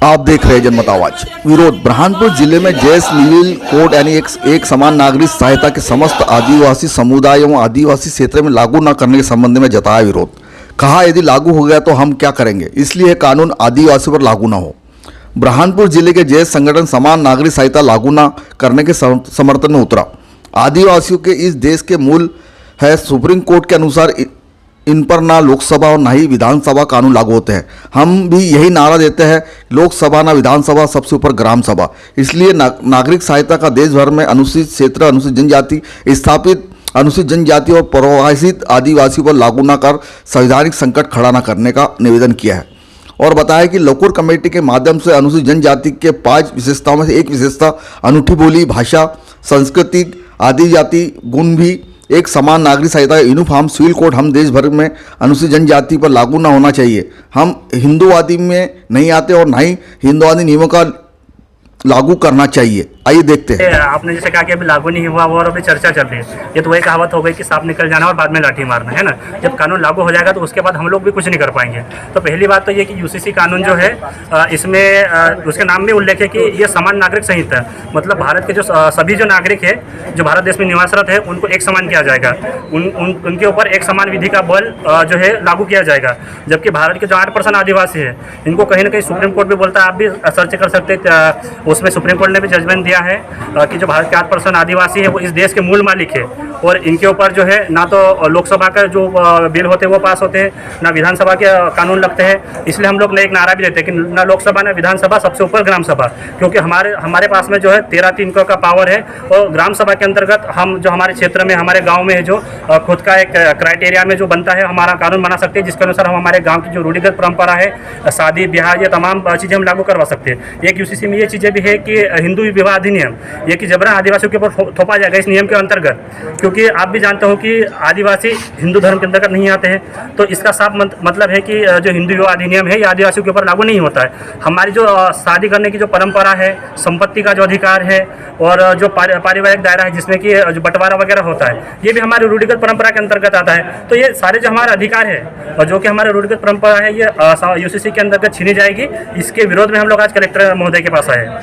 आप देख रहे हैं जनमत आवाज। विरोध बुरहानपुर जिले में जय सिविल कोड यानी एक समान नागरिक सहायता के समस्त आदिवासी समुदाय एवं आदिवासी क्षेत्र में लागू न करने के संबंध में जताया विरोध। कहा यदि लागू हो गया तो हम क्या करेंगे, इसलिए यह कानून आदिवासियों पर लागू न हो। बुरहानपुर जिले के जय संगठन समान नागरिक सहायता लागू न करने के समर्थन में उतरा। आदिवासियों के इस देश के मूल है। सुप्रीम कोर्ट के अनुसार इन पर ना लोकसभा और ना ही विधानसभा कानून लागू होते हैं। हम भी यही नारा देते हैं, लोकसभा ना विधानसभा, सबसे ऊपर ग्राम सभा। इसलिए नागरिक सहायता का देश भर में अनुसूचित क्षेत्र, अनुसूचित जनजाति, स्थापित अनुसूचित जनजाति और प्रवासित आदिवासियों पर लागू न कर संवैधानिक संकट खड़ा न करने का निवेदन किया है। और बताया कि लोकुर कमेटी के माध्यम से अनुसूचित जनजाति के 5 विशेषताओं में से एक विशेषता अनूठी बोली, भाषा, संस्कृति, आदिजाति गुण भी एक समान नागरिक सहायता यूनिफॉर्म सिविल कोड हम देश भर में अनुसूचित जनजाति पर लागू न होना चाहिए। हम हिंदुवादी में नहीं आते और ना ही हिंदुवादी नियमों का लागू करना चाहिए। आइए देखते हैं। आपने जैसे कहा कि अभी लागू नहीं हुआ और अभी चर्चा चल रही है। ये तो वही कहावत हो गई कि सांप निकल जाना और बाद में लाठी मारना, है ना। जब कानून लागू हो जाएगा तो उसके बाद हम लोग भी कुछ नहीं कर पाएंगे। तो पहली बात तो ये कि यूसीसी कानून जो है इसमें उसके नाम में उल्लेख है कि ये समान नागरिक संहिता है। मतलब भारत के जो सभी जो नागरिक है जो भारत देश में निवासरत है उनको एक समान किया जाएगा। उनके ऊपर एक समान विधि का बल जो है लागू किया जाएगा। जबकि भारत के जो 8% आदिवासी है इनको कहीं ना कहीं सुप्रीम कोर्ट भी बोलता है, आप भी सर्च कर सकते हैं, उसमें सुप्रीम कोर्ट ने भी जजमेंट दिया है कि जो भारत के 8% आदिवासी है वो इस देश के मूल मालिक है। और इनके ऊपर जो है ना तो लोकसभा का जो बिल होते हैं वो पास होते हैं, ना विधानसभा के कानून लगते हैं। इसलिए हम लोग ने एक नारा भी देते हैं कि ना लोकसभा ना विधानसभा, सबसे ऊपर ग्राम सभा। क्योंकि हमारे पास में जो है 13-3 का पावर है। और ग्राम सभा के अंतर्गत हम जो हमारे क्षेत्र में, हमारे गाँव में जो खुद का एक क्राइटेरिया में जो बनता है हमारा कानून बना सकते हैं, जिसके अनुसार हम हमारे गाँव की जो रूढ़िगत परंपरा है, शादी ब्याह, ये तमाम चीज़ें हम लागू करवा सकते हैं। एक यूसीसी में ये चीज़ें भी है कि हिंदू विवाह अधिनियम, ये कि जबरन आदिवासियों के ऊपर थोपा जाएगा इस नियम के अंतर्गत। क्योंकि आप भी जानते हो कि आदिवासी हिंदू धर्म के अंतर्गत नहीं आते हैं। तो इसका साफ मतलब है कि जो हिंदू विवाह अधिनियम है ये आदिवासियों के ऊपर लागू नहीं होता है। हमारी जो शादी करने की जो परंपरा है, संपत्ति का जो अधिकार है और जो पारिवारिक दायरा है जिसमें कि जो बंटवारा वगैरह होता है, ये भी हमारी रूढ़िगत परंपरा के अंतर्गत आता है। तो ये सारे जो हमारा अधिकार है और जो कि हमारे रूढ़िगत परंपरा है ये यूसीसी के अंतर्गत छीनी जाएगी। इसके विरोध में हम लोग आज कलेक्टर महोदय के पास आए।